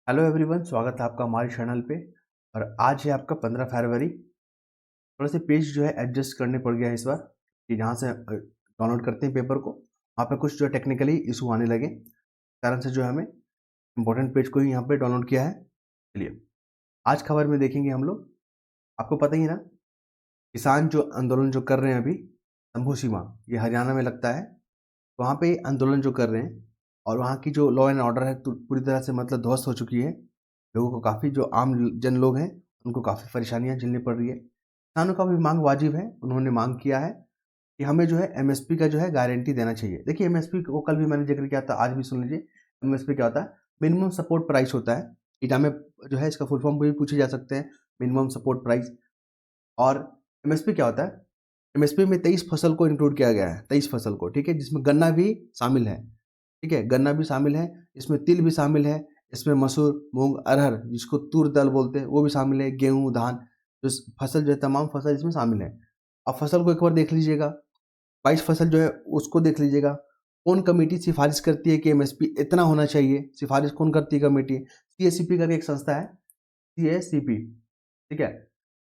Hello everyone, स्वागत है आपका हमारे चैनल पे। और आज है आपका 15 फरवरी। थोड़े से पेज जो है एडजस्ट करने पड़ गया है इस बार कि जहाँ से डाउनलोड करते हैं पेपर को, वहाँ पे कुछ जो टेक्निकली इशू आने लगे, कारण से जो है हमें इम्पोर्टेंट पेज को ही यहाँ पे डाउनलोड किया है। चलिए आज खबर में देखेंगे हम लोग। आपको पता ही है ना, किसान जो आंदोलन जो कर रहे हैं अभी शंभू सीमा, ये हरियाणा में लगता है। तो वहाँ पे आंदोलन जो कर रहे हैं और वहाँ की जो लॉ एंड ऑर्डर है तो पूरी तरह से मतलब ध्वस्त हो चुकी है। लोगों को काफ़ी, जो आम जन लोग हैं उनको काफ़ी परेशानियां झेलनी पड़ रही है। किसानों का भी मांग वाजिब है। उन्होंने मांग किया है कि हमें जो है एमएसपी का जो है गारंटी देना चाहिए। देखिए एमएसपी को कल भी मैंने जिक्र किया था, आज भी सुन लीजिए। एमएसपी क्या होता है? मिनिमम सपोर्ट प्राइस होता है। एग्जाम में जो है इसका फुल फॉर्म भी पूछे जा सकते हैं, मिनिमम सपोर्ट प्राइस। और एमएसपी क्या होता है? एमएसपी में 23 फसल को इंक्लूड किया गया है, 23 फसल को, ठीक है, जिसमें गन्ना भी शामिल है। ठीक है, गन्ना भी शामिल है, इसमें तिल भी शामिल है, इसमें मसूर, मूंग, अरहर जिसको तूर दाल बोलते हैं वो भी शामिल है, गेहूं, धान, जो फसल जो है तमाम फसल इसमें शामिल है। अब फसल को एक बार देख लीजिएगा, 22 फसल जो है उसको देख लीजिएगा। कौन कमेटी सिफारिश करती है कि एमएसपी इतना होना चाहिए? सिफारिश कौन करती है कमेटी? सीएससीपी करके एक संस्था है, सीएससीपी, ठीक है,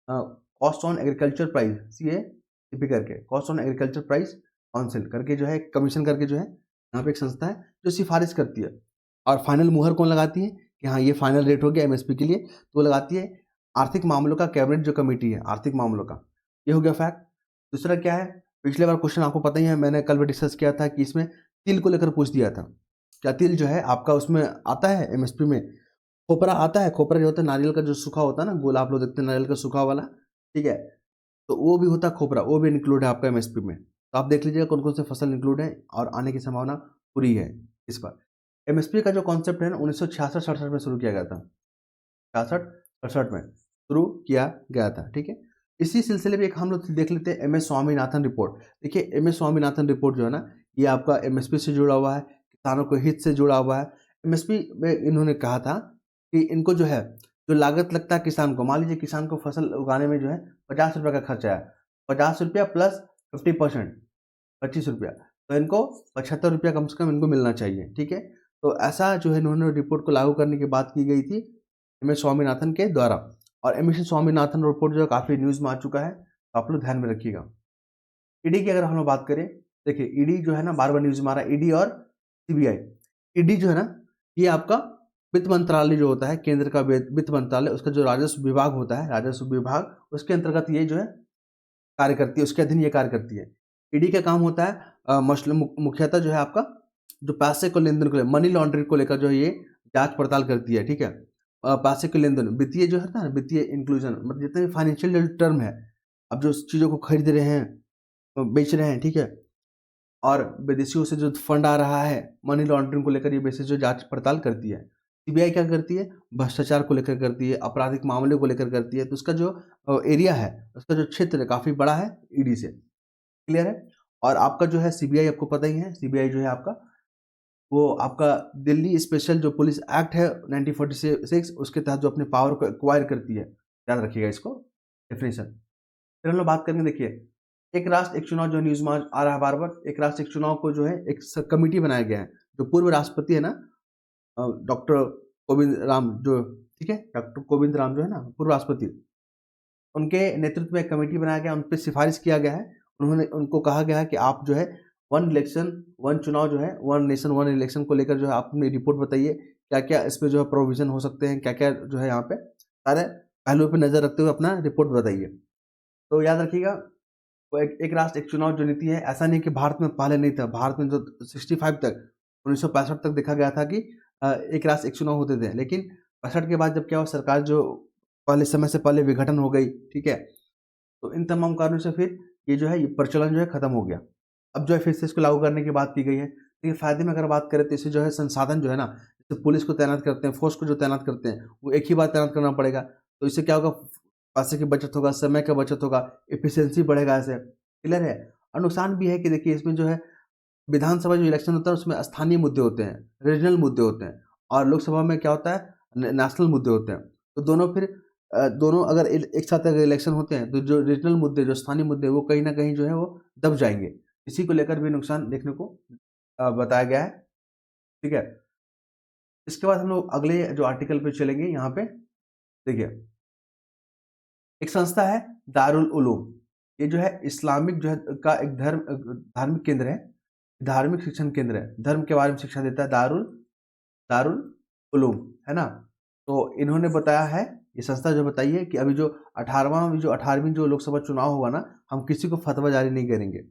cost on agriculture price, CACP करके, cost on agriculture price council करके जो है, कमीशन करके जो है यहाँ पे एक संस्था है जो सिफारिश करती है। और फाइनल मुहर कौन लगाती है कि हाँ ये फाइनल रेट हो गया एमएसपी के लिए? तो वो लगाती है आर्थिक मामलों का कैबिनेट जो कमेटी है, आर्थिक मामलों का। ये हो गया फैक्ट। दूसरा क्या है? पिछले बार क्वेश्चन आपको पता ही है, मैंने कल भी डिस्कस किया था कि इसमें तिल को लेकर पूछ दिया था। क्या तिल जो है आपका उसमें आता है एमएसपी में? खोपरा आता है। खोपरा जो होता है नारियल का, जो सूखा होता है ना, गोल आप लोग देखते हैं नारियल का सूखा वाला, ठीक है, तो वो भी होता है खोपरा, वो भी इंक्लूड है आपका एमएसपी में। तो आप देख लीजिएगा कौन कौन से फसल इंक्लूड है और आने की संभावना पूरी है इस पर। एमएसपी का जो कॉन्सेप्ट है ना, 1966-67 में शुरू किया गया था, 66-67 में शुरू किया गया था, ठीक है। इसी सिलसिले में एक हम लोग देख लेते हैं एम एस स्वामीनाथन रिपोर्ट। देखिए एम एस स्वामीनाथन रिपोर्ट जो है ना, ये आपका एमएसपी से जुड़ा हुआ है, किसानों के हित से जुड़ा हुआ है। एमएसपी में इन्होंने कहा था कि इनको जो है, जो लागत लगता है किसान को, मान लीजिए किसान को फसल उगाने में जो है 50 रुपये का खर्चा है, 50 रुपया प्लस 50%, 25 रुपया, तो इनको 75 रुपया कम से कम इनको मिलना चाहिए, ठीक है। तो ऐसा जो है इन्होंने रिपोर्ट को लागू करने की बात की गई थी एम एस स्वामीनाथन के द्वारा। और एम एस स्वामीनाथन रिपोर्ट जो है काफ़ी न्यूज़ में आ चुका है, तो आप लोग ध्यान में रखिएगा। ईडी की अगर हम लोग बात करें, देखिए ईडी जो है ना, बार बार न्यूज़ में आ रहा है, ईडी और सीबीआई। ईडी जो है ना, ये आपका वित्त मंत्रालय जो होता है, केंद्र का वित्त मंत्रालय, उसका जो राजस्व विभाग होता है, राजस्व विभाग, उसके अंतर्गत ये जो है कार्य करती है, उसके अधीन ये कार्य करती है। ईडी का काम होता है मुख्यतः जो है आपका, जो पैसे को लेन देन को ले, मनी लॉन्ड्रिंग को लेकर जो है ये जांच पड़ताल करती है, ठीक है। पैसे के लेन देन, वित्तीय जो है ना, वित्तीय इंक्लूजन, मतलब जितने भी फाइनेंशियल जो टर्म है, अब जो चीज़ों को खरीद रहे हैं, बेच रहे हैं, ठीक है, और विदेशियों से जो फंड आ रहा है, मनी लॉन्ड्रिंग को लेकर ये बेसिस जो जांच पड़ताल करती है। सीबीआई क्या करती है? भ्रष्टाचार को लेकर करती है, आपराधिक मामले को लेकर करती है। तो उसका जो एरिया है, उसका जो क्षेत्र है काफ़ी बड़ा है ईडी से, क्लियर है। और आपका जो है सीबीआई, आपको पता ही है, सीबीआई जो है आपका, वो आपका दिल्ली स्पेशल जो पुलिस एक्ट है 1946, उसके तहत जो अपने पावर को एक्वायर करती है, याद रखिएगा इसको, डेफिनेशन। फिर हम लोग बात करेंगे, देखिए एक राष्ट्र एक चुनाव जो न्यूज में आ रहा है बार बार, एक राष्ट्र एक चुनाव को जो है एक कमिटी बनाया गया है। जो पूर्व राष्ट्रपति है ना, डॉक्टर कोविंद राम जो, ठीक है, डॉक्टर कोविंद राम जो है ना पूर्व राष्ट्रपति, उनके नेतृत्व में एक कमेटी बनाया गया, उन पर सिफारिश किया गया है। उन्होंने, उनको कहा गया है कि आप जो है वन इलेक्शन वन चुनाव जो है, वन नेशन वन इलेक्शन को लेकर जो है आप अपनी रिपोर्ट बताइए, क्या क्या इसमें जो है प्रोविजन हो सकते हैं, क्या क्या जो है यहाँ पे सारे पहलुओं पे नज़र रखते हुए अपना रिपोर्ट बताइए। तो याद रखिएगा, वो एक राष्ट्र एक चुनाव जो नीति है, ऐसा नहीं कि भारत में पहले नहीं था। भारत में जो 65 तक, 1965 तक देखा गया था कि एक राष्ट्र एक चुनाव होते थे, लेकिन 65 के बाद जब क्या हुआ, सरकार जो पहले समय से पहले विघटन हो गई, ठीक है, तो इन तमाम कारणों से फिर ये जो है, ये प्रचलन जो है खत्म हो गया। अब जो है फिर से इसको लागू करने की बात की गई है। लेकिन फायदे में अगर बात करें तो इससे जो है संसाधन जो है ना, जैसे पुलिस को तैनात करते हैं, फोर्स को जो तैनात करते हैं, वो एक ही बार तैनात करना पड़ेगा। तो इससे क्या होगा? पैसे की बचत होगा, समय का बचत होगा, एफिशिएंसी बढ़ेगा ऐसे, क्लियर है। और नुकसान भी है कि देखिए इसमें जो है विधानसभा जो इलेक्शन होता है उसमें स्थानीय मुद्दे होते हैं, रीजनल मुद्दे होते हैं, और लोकसभा में क्या होता है, नेशनल मुद्दे होते हैं। तो दोनों फिर दोनों अगर एक साथ अगर इलेक्शन होते हैं तो जो रीजनल मुद्दे, जो स्थानीय मुद्दे, वो कहीं ना कहीं जो है वो दब जाएंगे। इसी को लेकर भी नुकसान देखने को बताया गया है, ठीक है। इसके बाद हम लोग अगले जो आर्टिकल पे चलेंगे। यहाँ पे देखिए, एक संस्था है दारुल उलूम। ये जो है इस्लामिक जो है का एक धार्मिक केंद्र है, धार्मिक शिक्षण केंद्र है, धर्म के बारे में शिक्षा देता है दारुल दारुल उलूम, है ना। तो इन्होंने बताया है, ये संस्था जो बताई है कि अभी जो 18वीं जो लोकसभा चुनाव होगा ना, हम किसी को फतवा जारी नहीं करेंगे।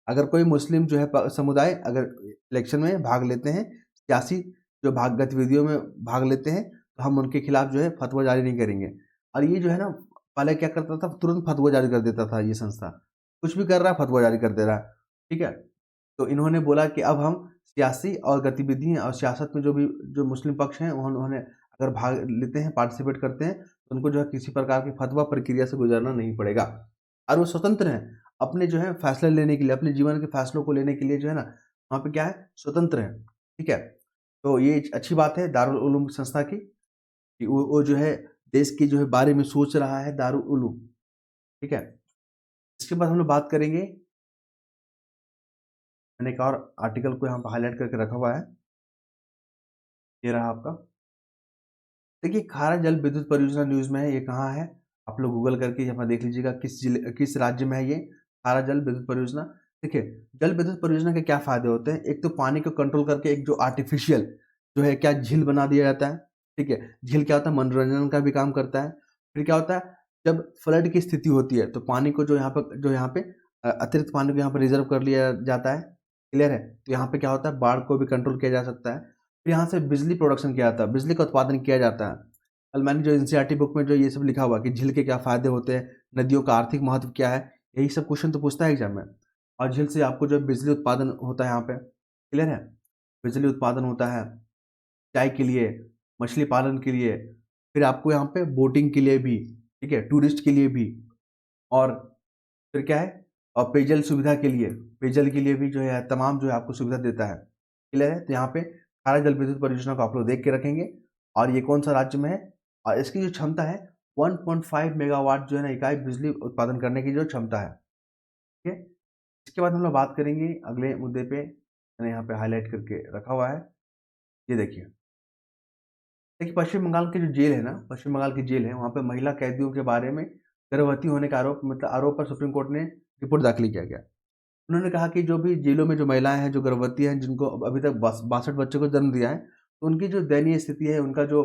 अगर कोई मुस्लिम जो है समुदाय अगर इलेक्शन में भाग लेते हैं, सियासी जो गतिविधियों में भाग लेते हैं, तो हम उनके खिलाफ जो है फतवा जारी नहीं करेंगे। और ये जो है ना, पहले क्या करता था, तुरंत फतवा जारी कर देता था ये संस्था, कुछ भी कर रहा है फतवा जारी कर दे रहा है, ठीक है। तो इन्होंने बोला कि अब हम सियासी और गतिविधि और सियासत में जो मुस्लिम पक्ष हैं उन्होंने अगर भाग लेते हैं, पार्टिसिपेट करते हैं, तो उनको जो है किसी प्रकार की फतवा प्रक्रिया से गुजरना नहीं पड़ेगा और वो स्वतंत्र हैं अपने जो है फैसले लेने के लिए, अपने जीवन के फैसलों को लेने के लिए जो है ना, वहाँ पे क्या है, स्वतंत्र है, ठीक है। तो ये अच्छी बात है दारुल उलूम संस्था की कि वो जो है देश के जो है बारे में सोच रहा है, दारुल उलूम, ठीक है। इसके बाद हम लोग बात करेंगे, मैंने एक और आर्टिकल को यहाँ पर हाईलाइट करके रखा हुआ है, ये रहा आपका। देखिए, खारा जल विद्युत परियोजना न्यूज़ में है, ये कहाँ है, आप लोग गूगल करके यहाँ पर देख लीजिएगा किस राज्य में है ये खारा जल विद्युत परियोजना। देखिए, जल विद्युत परियोजना के क्या फायदे होते हैं। एक तो पानी को कंट्रोल करके एक जो आर्टिफिशियल जो है क्या झील बना दिया जाता है, ठीक है। झील क्या होता है, मनोरंजन का भी काम करता है। फिर क्या होता है, जब फ्लड की स्थिति होती है तो पानी को जो यहाँ पे अतिरिक्त पानी को यहाँ पर रिजर्व कर लिया जाता है, क्लियर है। तो यहाँ पे क्या होता है, बाढ़ को भी कंट्रोल किया जा सकता है। फिर यहाँ से बिजली प्रोडक्शन किया जाता है, बिजली का उत्पादन किया जाता है। कल मैंने जो एनसीईआरटी बुक में जो ये सब लिखा हुआ कि झील के क्या फ़ायदे होते हैं, नदियों का आर्थिक महत्व क्या है, यही सब क्वेश्चन तो पूछता है एग्जाम में। और झील से आपको जो बिजली उत्पादन होता है यहाँ पे, क्लियर है, बिजली उत्पादन होता है चाय के लिए, मछली पालन के लिए, फिर आपको यहाँ पे बोटिंग के लिए भी, ठीक है, टूरिस्ट के लिए भी, और फिर क्या है, और पेयजल सुविधा के लिए, पेयजल के लिए भी जो है तमाम जो है आपको सुविधा देता है, क्लियर है। तो यहाँ पे खारा जल विद्युत परियोजना को आप लोग देख के रखेंगे और ये कौन सा राज्य में है, और इसकी जो क्षमता है 1.5 मेगावाट जो है ना इकाई बिजली उत्पादन करने की जो क्षमता है, ठीक है। इसके बाद हम लोग बात करेंगे अगले मुद्दे पे, मैंने यहाँ पे हाईलाइट करके रखा हुआ है, ये देखिए। देखिए, पश्चिम बंगाल की जो जेल है ना, पश्चिम बंगाल की जेल है, वहाँ पे महिला कैदियों के बारे में गर्भवती होने का आरोप पर सुप्रीम कोर्ट ने रिपोर्ट दाखिल किया गया। उन्होंने कहा कि जो भी जेलों में जो महिलाएं हैं जो गर्भवती हैं, जिनको अभी तक 62 बच्चों को जन्म दिया है, तो उनकी जो दयनीय स्थिति है, उनका जो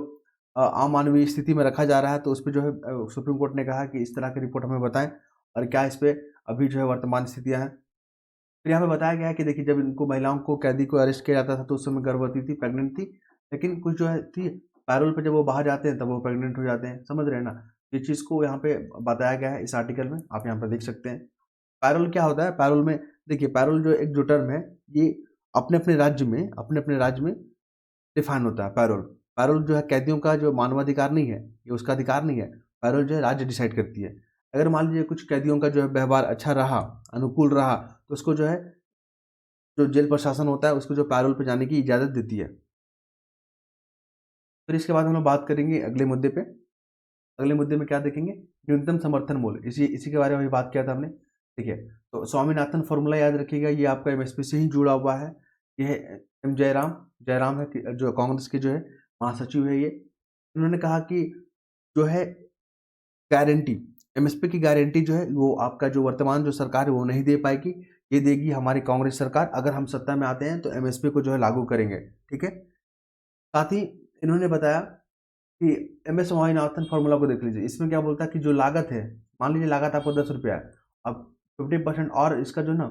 अमानवीय स्थिति में रखा जा रहा है, तो उस पर जो है सुप्रीम कोर्ट ने कहा कि इस तरह की रिपोर्ट हमें बताएं और क्या इस पर अभी जो है वर्तमान स्थितियाँ हैं। फिर यहाँ पे बताया गया है कि देखिए, जब इनको महिलाओं को कैदी को अरेस्ट किया जाता था तो उस समय गर्भवती थी, प्रेग्नेंट थी, लेकिन कुछ जो है थी पैरोल पे, जब वो बाहर जाते हैं तब वो प्रेग्नेंट हो जाते हैं, समझ रहे हैं ना। इस चीज़ को यहाँ पे बताया गया है इस आर्टिकल में, आप यहाँ पर देख सकते हैं। पैरोल क्या होता है, पैरोल में देखिए, पैरोल जो एक जो टर्म है, ये अपने अपने राज्य में डिफाइन होता है। पैरोल पैरोल जो है कैदियों का जो मानवाधिकार नहीं है, ये उसका अधिकार नहीं है। पैरोल जो है राज्य डिसाइड करती है। अगर मान लीजिए कुछ कैदियों का जो है व्यवहार अच्छा रहा, अनुकूल रहा, तो उसको जो है जो जेल प्रशासन होता है उसको जो पैरोल पे जाने की इजाज़त देती है। फिर इसके बाद हम लोग बात करेंगे अगले मुद्दे पे। अगले मुद्दे में क्या देखेंगे, न्यूनतम समर्थन मूल्य, इसी इसी के बारे में भी बात किया था हमने। देखिए, तो स्वामीनाथन फॉर्मूला याद रखिएगा, ये आपका एमएसपी से ही जुड़ा हुआ है। ये है एम जयराम है जो कांग्रेस के जो है महासचिव है ये। उन्होंने कहा कि जो है गारंटी, एमएसपी की गारंटी जो है वो आपका जो वर्तमान जो सरकार है वो नहीं दे पाएगी, ये देगी हमारी कांग्रेस सरकार। अगर हम सत्ता में आते हैं तो एमएसपी को जो है लागू करेंगे, ठीक है। साथ ही इन्होंने बताया कि एमएस स्वामीनाथन फॉर्मूला को देख लीजिए, इसमें क्या बोलता है कि जो लागत है, मान लीजिए लागत आपको 10 रुपया है, अब 50% और इसका जो ना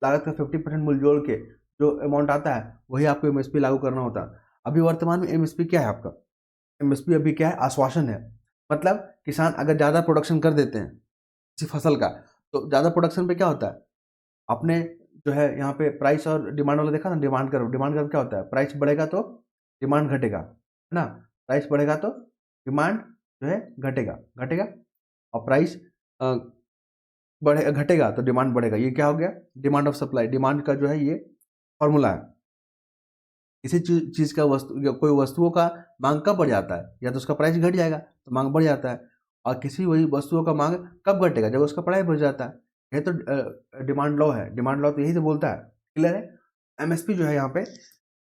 लागत का 50% मूल्य जोड़ के जो अमाउंट आता है वही आपको एमएसपी लागू करना होता है। अभी वर्तमान में एमएसपी क्या है आपका, एमएसपी अभी क्या है, आश्वासन है। मतलब किसान अगर ज़्यादा प्रोडक्शन कर देते हैं किसी फसल का, तो ज़्यादा प्रोडक्शन पे क्या होता है, आपने जो है यहाँ पे प्राइस और डिमांड वाला देखा ना, डिमांड कर्व क्या होता है, प्राइस बढ़ेगा तो डिमांड घटेगा, है ना। प्राइस बढ़ेगा तो डिमांड जो है घटेगा और प्राइस घटेगा तो डिमांड बढ़ेगा। ये क्या हो गया, डिमांड ऑफ सप्लाई, डिमांड का जो है ये फॉर्मूला है। किसी चीज़ का कोई वस्तुओं का मांग कब बढ़ जाता है, या तो उसका प्राइस घट जाएगा तो मांग बढ़ जाता है, और किसी वही वस्तुओं का मांग कब घटेगा, जब उसका प्राइस बढ़ जाता है। ये तो डिमांड लॉ है, डिमांड लॉ तो यही तो बोलता है, क्लियर है। एमएसपी जो है यहाँ पे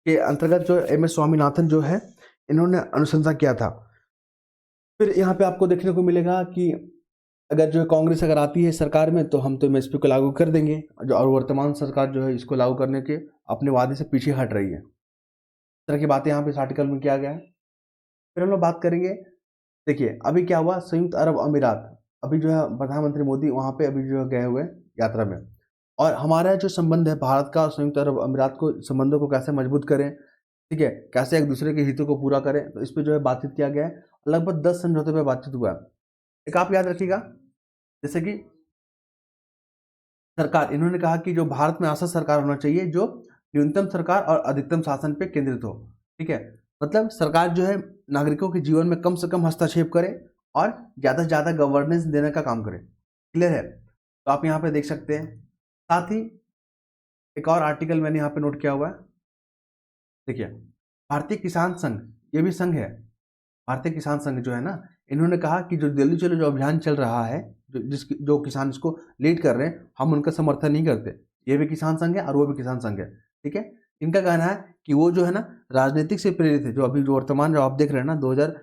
के अंतर्गत जो एम एस स्वामीनाथन जो है इन्होंने अनुशंसा किया था। फिर यहाँ पे आपको देखने को मिलेगा कि अगर जो है कांग्रेस अगर आती है सरकार में तो हम तो एमएसपी को लागू कर देंगे, जो और वर्तमान सरकार जो है इसको लागू करने के अपने वादे से पीछे हट रही है। इस तरह की बातें यहाँ पे इस आर्टिकल में किया गया है। फिर हम लोग बात करेंगे, देखिए अभी क्या हुआ, संयुक्त अरब अमीरात, अभी जो है प्रधानमंत्री मोदी वहाँ पे अभी जो है गए हुए यात्रा में, और हमारा जो संबंध है भारत का और संयुक्त अरब अमीरात को, संबंधों को कैसे मजबूत करें, ठीक है, कैसे एक दूसरे के हितों को पूरा करें, तो इस पर जो है बातचीत किया गया है। लगभग 10 समझौते पे बातचीत हुआ है। एक आप याद रखिएगा, जैसे कि सरकार, इन्होंने कहा कि जो भारत में ऐसा सरकार होना चाहिए जो न्यूनतम सरकार और अधिकतम शासन पे केंद्रित हो, ठीक है, मतलब सरकार जो है नागरिकों के जीवन में कम से कम हस्तक्षेप करे और ज़्यादा से ज़्यादा गवर्नेंस देने का काम करे। क्लियर है? तो आप यहाँ पे देख सकते हैं। साथ ही एक और आर्टिकल मैंने यहाँ पे नोट किया हुआ है, देखिए भारतीय किसान संघ, ये भी संघ है, भारतीय किसान संघ जो है ना, इन्होंने कहा कि जो दिल्ली चलो जो अभियान चल रहा है, जो किसान इसको लीड कर रहे हैं, हम उनका समर्थन नहीं करते। ये भी किसान संघ है और वो भी किसान संघ है, ठीक है। इनका कहना है कि वो जो है ना राजनीतिक से प्रेरित है, जो अभी जो वर्तमान जो आप देख रहे हैं ना 2000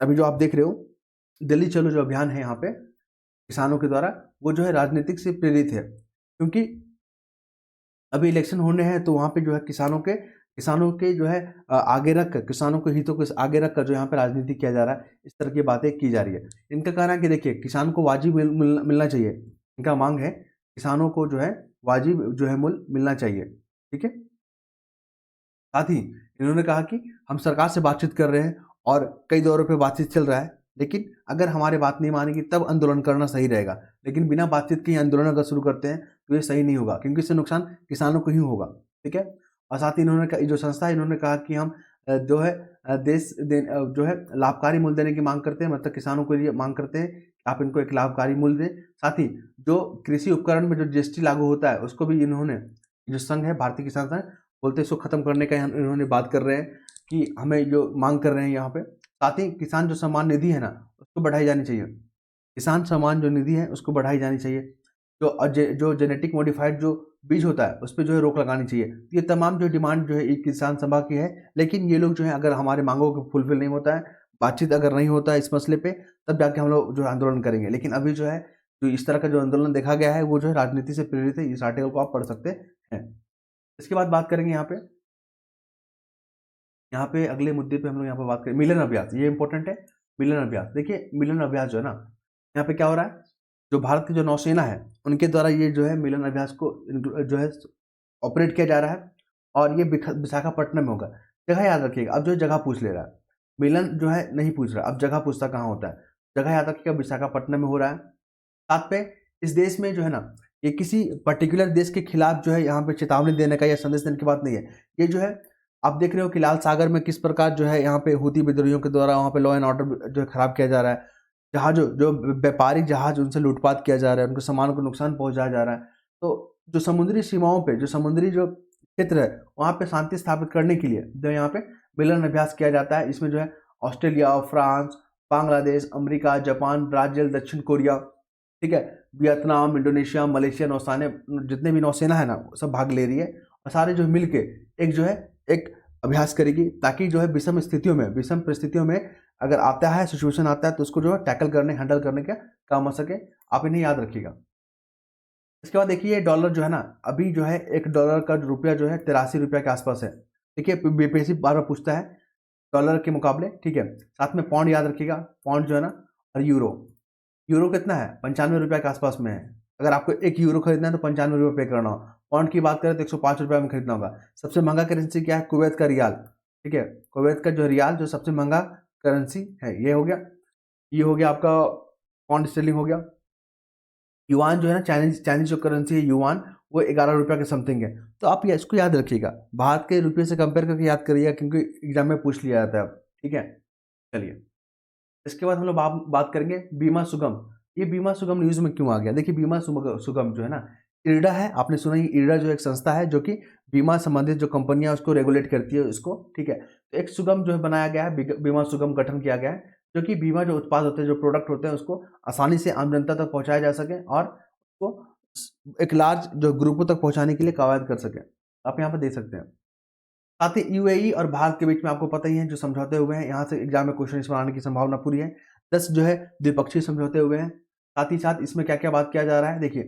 अभी जो आप देख रहे हो दिल्ली चलो जो अभियान है यहाँ पे किसानों के द्वारा, वो जो है राजनीतिक से प्रेरित है, क्योंकि अभी इलेक्शन होने हैं तो वहाँ पे जो है किसानों के जो है आगे रख कर, किसानों के हितों को आगे रख कर जो यहाँ पे राजनीति किया जा रहा है, इस तरह की बातें की जा रही है। इनका कहना है कि देखिए किसान को वाजिब मिलना चाहिए, इनका मांग है किसानों को जो है वाजिब जो है मूल्य मिलना चाहिए, ठीक है। साथ ही इन्होंने कहा कि हम सरकार से बातचीत कर रहे हैं और कई दौरों पे बातचीत चल रहा है, लेकिन अगर हमारी बात नहीं मानेगी तब आंदोलन करना सही रहेगा, लेकिन बिना बातचीत के ही आंदोलन अगर शुरू करते हैं तो ये सही नहीं होगा, क्योंकि इससे नुकसान किसानों को ही होगा, ठीक है। और साथ ही इन्होंने जो संस्था है इन्होंने कहा कि हम जो है जो है लाभकारी मूल्य देने की मांग करते हैं, मतलब किसानों के लिए मांग करते हैं कि आप इनको एक लाभकारी मूल्य दें। साथ ही जो कृषि उपकरण में जो जीएसटी लागू होता है उसको भी इन्होंने, जो संघ है भारतीय किसान संघ, बोलते हैं इसको खत्म करने का इन्होंने बात कर रहे हैं कि हमें जो मांग कर रहे हैं यहाँ पे। साथ ही किसान जो सम्मान निधि है ना उसको बढ़ाई जानी चाहिए, किसान सम्मान जो निधि है उसको बढ़ाई जानी चाहिए। जो जेनेटिक मॉडिफाइड जो बीज होता है उस पर जो है रोक लगानी चाहिए। ये तमाम जो डिमांड जो है एक किसान सभा की है, लेकिन ये लोग जो है अगर हमारे मांगों को फुलफिल नहीं होता है, बातचीत अगर नहीं होता है इस मसले पे, तब जाके हम लोग जो है आंदोलन करेंगे। लेकिन अभी जो है जो इस तरह का जो आंदोलन देखा गया है वो जो है राजनीति से प्रेरित है। इस आर्टिकल को आप पढ़ सकते हैं। इसके बाद बात करेंगे यहाँ पे अगले मुद्दे पे हम लोग यहाँ पे बात करें मिलन अभ्यास, ये इंपॉर्टेंट है। मिलन अभ्यास, देखिए मिलन अभ्यास जो है ना, यहाँ पे क्या हो रहा है, जो भारत की जो नौसेना है उनके द्वारा ये जो है मिलन अभ्यास को जो है ऑपरेट किया जा रहा है, और ये विशाखापट्टनम में होगा। जगह याद रखिएगा, अब जो जगह पूछ ले रहा है, मिलन जो है नहीं पूछ रहा, अब जगह पूछता कहाँ होता है। जगह याद रखिएगा विशाखापट्टनम में हो रहा है। साथ पे इस देश में जो है ना, ये किसी पर्टिकुलर देश के खिलाफ जो है यहाँ पे चेतावनी देने का या संदेश देने की बात नहीं है। ये जो है आप देख रहे हो कि लाल सागर में किस प्रकार जो है यहाँ पे हूती विद्रोहियों के द्वारा वहाँ पे लॉ एंड ऑर्डर जो है खराब किया जा रहा है। जहाजों जो व्यापारिक जहाज उनसे लूटपाट किया जा रहा है, उनके सामान को नुकसान पहुंचाया जा रहा है। तो जो समुद्री सीमाओं पे, जो समुद्री जो क्षेत्र है वहाँ पे शांति स्थापित करने के लिए जो यहाँ पे मिलन अभ्यास किया जाता है। इसमें जो है Australia, France, Bangladesh, America, Japan, Brazil, दक्षिण कोरिया, ठीक है, वियतनाम, इंडोनेशिया, मलेशिया नौसेना, जितने भी नौसेना है ना सब भाग ले रही है, और सारे जो मिल के एक जो है एक अभ्यास करेगी, ताकि जो है विषम परिस्थितियों में अगर आता है सिचुएशन आता है तो उसको जो है टैकल करने, हैंडल करने का काम आ सके। आप इन्हें याद रखिएगा। इसके बाद देखिए डॉलर जो है ना, अभी जो है $1 का रुपया जो है 83 रुपया के आसपास है। देखिए बीपीएससी बार बार पूछता है डॉलर के मुकाबले, ठीक है। साथ में पाउंड याद रखिएगा, पाउंड जो है ना, और यूरो कितना है, 95 रुपया के आसपास में है। अगर आपको 1 यूरो खरीदना है तो 95 रुपये पे करना हो। पाउंड की बात करें तो 105 रुपये में खरीदना होगा। सबसे महंगा करेंसी क्या है, कुवैत का रियाल, ठीक है, कुवैत का जो रियाल जो सबसे महंगा करेंसी है, ये हो गया। ये हो गया आपका पाउंड स्टर्लिंग हो गया। युआन जो है ना, चाइनीज जो करेंसी है युआन, वो 11 रुपये के समथिंग है। तो आप इसको याद रखिएगा, भारत के रुपये से कंपेयर करके याद करिएगा, क्योंकि एग्जाम में पूछ लिया जाता है अब, ठीक है। चलिए इसके बाद हम लोग बात करेंगे बीमा सुगम। ये बीमा सुगम न्यूज़ में क्यों आ गया, देखिए बीमा सुगम जो है ना, इरडा है, आपने सुना ही, इरडा जो एक संस्था है जो कि बीमा संबंधित जो कंपनियां उसको रेगुलेट करती है उसको, ठीक है। तो एक सुगम जो है बनाया गया है, बीमा सुगम गठन किया गया है, जो कि बीमा जो उत्पाद होते हैं, जो प्रोडक्ट होते हैं, उसको आसानी से आम जनता तक पहुंचाया जा सके और उसको एक लार्ज जो ग्रुपों तक पहुंचाने के लिए कवायद कर सके। आप यहाँ पर देख सकते हैं। साथ ही यूएई और भारत के बीच में आपको पता ही है जो समझौते हुए हैं, यहाँ से एग्जाम में क्वेश्चन इसमें आने की संभावना पूरी है। 10 जो है द्विपक्षीय समझौते हुए हैं। साथ ही साथ इसमें क्या क्या बात किया जा रहा है, देखिए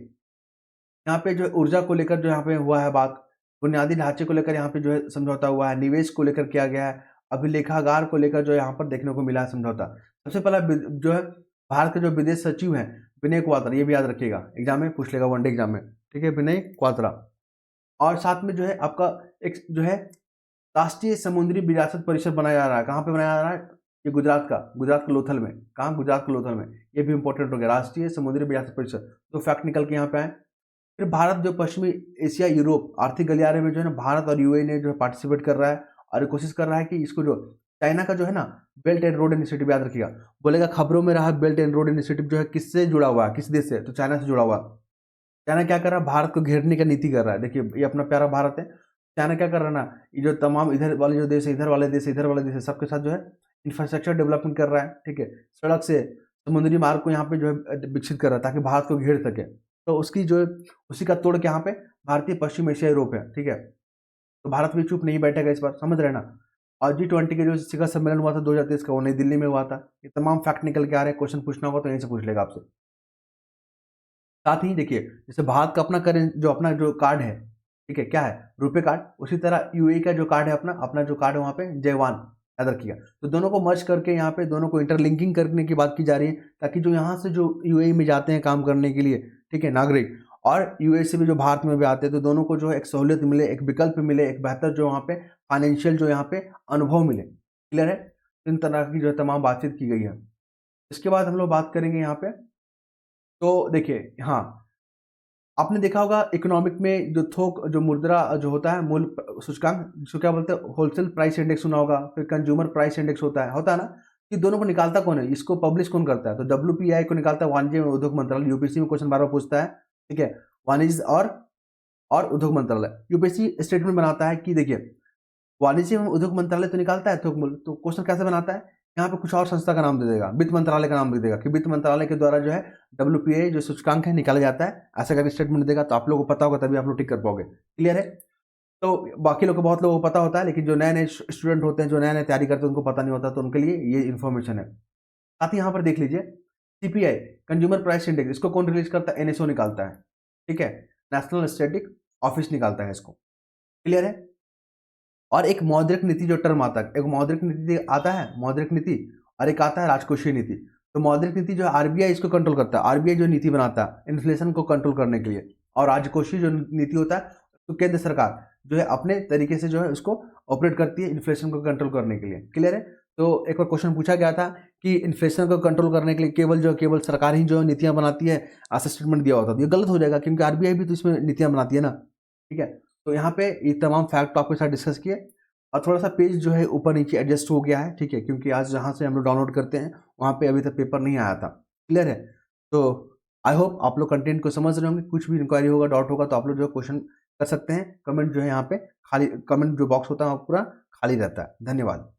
यहाँ पे जो ऊर्जा को लेकर जो यहाँ पे हुआ है बात, बुनियादी ढांचे को लेकर यहाँ पे जो है समझौता हुआ है, निवेश को लेकर किया गया है, अभिलेखागार को लेकर जो यहाँ पर देखने को मिला है समझौता। सबसे पहला जो है भारत के जो विदेश सचिव हैं विनय क्वात्रा, ये भी याद रखिएगा, एग्जाम में पूछ लेगा वनडे एग्जाम में, ठीक है, विनय क्वात्रा। और साथ में जो है आपका एक जो है राष्ट्रीय समुद्री विरासत परिषद बनाया जा रहा है। कहाँ पे बनाया जा रहा है, ये गुजरात का लोथल में। कहाँ, गुजरात के लोथल में। ये भी इंपॉर्टेंट हो गया, राष्ट्रीय समुद्री विरासत परिषद। तो फैक्ट निकल के यहाँ पे आए। फिर भारत जो पश्चिमी एशिया यूरोप आर्थिक गलियारे में जो है ना भारत और यूएई ने जो है पार्टिसिपेट कर रहा है और ये कोशिश कर रहा है कि इसको जो चाइना का जो है ना बेल्ट एंड रोड इनिशिएटिव, याद रखिएगा, बोलेगा खबरों में रहा बेल्ट एंड रोड इनिशिएटिव जो है किससे जुड़ा हुआ है, किस देश से, तो चाइना से जुड़ा हुआ है। चाइना क्या कर रहा है, भारत को घेरने का नीति कर रहा है। देखिए ये अपना प्यारा भारत है, चाइना क्या कर रहा है ना, ये जो तमाम इधर वाले जो देश है, इधर वाले देश है, सबके साथ जो है इंफ्रास्ट्रक्चर डेवलपमेंट कर रहा है, ठीक है, सड़क से समुद्री मार्ग को यहाँ पे जो है विकसित कर रहा है ताकि भारत को घेर सके। तो उसकी जो है उसी का तोड़ के यहाँ पे भारतीय पश्चिम एशिया यूरोप है, ठीक है। तो भारत भी चुप नहीं बैठेगा इस बार, समझ रहे ना। और G20 के जो शिखर सम्मेलन हुआ था 2023 का, वो नई दिल्ली में हुआ था। ये तमाम फैक्ट निकल के आ रहे हैं, क्वेश्चन पूछना होगा तो यहीं से पूछ लेगा आपसे। साथ ही देखिए जैसे भारत का अपना जो कार्ड है, ठीक है, क्या है, रुपे कार्ड, उसी तरह यूएई का जो कार्ड है अपना जो कार्ड है वहाँ पे जयवान, याद रखिएगा। तो दोनों को मर्ज करके यहाँ पे दोनों को इंटरलिंकिंग करने की बात की जा रही है ताकि जो यहाँ से जो यूएई में जाते हैं काम करने के लिए, ठीक है, नागरिक, और यूएई से भी जो भारत में भी आते हैं, तो दोनों को जो है एक सहूलियत मिले, एक विकल्प मिले, एक बेहतर जो वहाँ पे फाइनेंशियल जो यहाँ पे अनुभव मिले। क्लियर है। इन तरह की जो है तमाम बातचीत की गई है। इसके बाद हम लोग बात करेंगे यहाँ पे, तो देखिए हाँ, आपने देखा होगा इकोनॉमिक में जो थोक जो मुद्रा जो होता है मूल सूचकांक, जिसको क्या बोलते हैं, होलसेल प्राइस इंडेक्स सुना होगा, फिर कंज्यूमर प्राइस इंडेक्स होता है ना। कि दोनों को निकालता कौन है, इसको पब्लिश कौन करता है, तो WPI को निकालता है वाणिज्य एवं उद्योग मंत्रालय। यूपीएससी में क्वेश्चन बार बार पूछता है, ठीक है, वाणिज्य और उद्योग मंत्रालय। यूपीएससी स्टेटमेंट बनाता है कि देखिए वाणिज्य एवं उद्योग मंत्रालय तो निकालता है थोक मूल्य, तो क्वेश्चन कैसे बनाता है, यहाँ पे कुछ और संस्था का नाम दे देगा, वित्त मंत्रालय का नाम दे देगा कि वित्त मंत्रालय के द्वारा जो है WPI जो सूचकांक है निकाला जाता है, ऐसा करके स्टेटमेंट देगा। तो आप लोगों को पता होगा तभी आप लोग टिक कर पाओगे। क्लियर है। तो बाकी लोग को, बहुत लोगों को पता होता है, लेकिन जो नए नए स्टूडेंट होते हैं, जो नए नए तैयारी करते हैं, उनको पता नहीं होता, तो उनके लिए ये इन्फॉर्मेशन है। साथ ही यहाँ पर देख लीजिए CPI कंज्यूमर प्राइस इंडेक्स, इसको कौन रिलीज करता है, NSO निकालता है, ठीक है, नेशनल स्टैटिक ऑफिस निकालता है इसको। क्लियर है। और एक मौद्रिक नीति जो टर्म आता है, एक मौद्रिक नीति आता है, मौद्रिक नीति, और एक आता है राजकोषीय नीति। तो मौद्रिक नीति जो है RBI इसको कंट्रोल करता है, RBI जो नीति बनाता है इन्फ्लेशन को कंट्रोल करने के लिए, और राजकोषीय जो नीति होता है तो केंद्र सरकार जो है अपने तरीके से जो है उसको ऑपरेट करती है इन्फ्लेशन को कंट्रोल करने के लिए। क्लियर है। तो एक बार क्वेश्चन पूछा गया था कि इन्फ्लेशन को कंट्रोल करने के लिए केवल सरकार ही जो नीतियां बनाती है, ऐसा स्टेटमेंट दिया होता है। तो ये गलत हो जाएगा क्योंकि RBI भी तो इसमें नीतियां बनाती है ना, ठीक है। तो यहाँ पे ये तमाम फैक्ट आपके साथ डिस्कस किए, और थोड़ा सा पेज जो है ऊपर नीचे एडजस्ट हो गया है, ठीक है, क्योंकि आज जहाँ से हम लोग डाउनलोड करते हैं वहाँ पे अभी तक पेपर नहीं आया था। क्लियर है। तो आई होप आप लोग कंटेंट को समझ रहे होंगे। कुछ भी इंक्वायरी होगा, डाउट होगा, तो आप लोग जो क्वेश्चन कर सकते हैं। कमेंट जो है यहाँ पे खाली, कमेंट जो बॉक्स होता है पूरा खाली रहता है। धन्यवाद।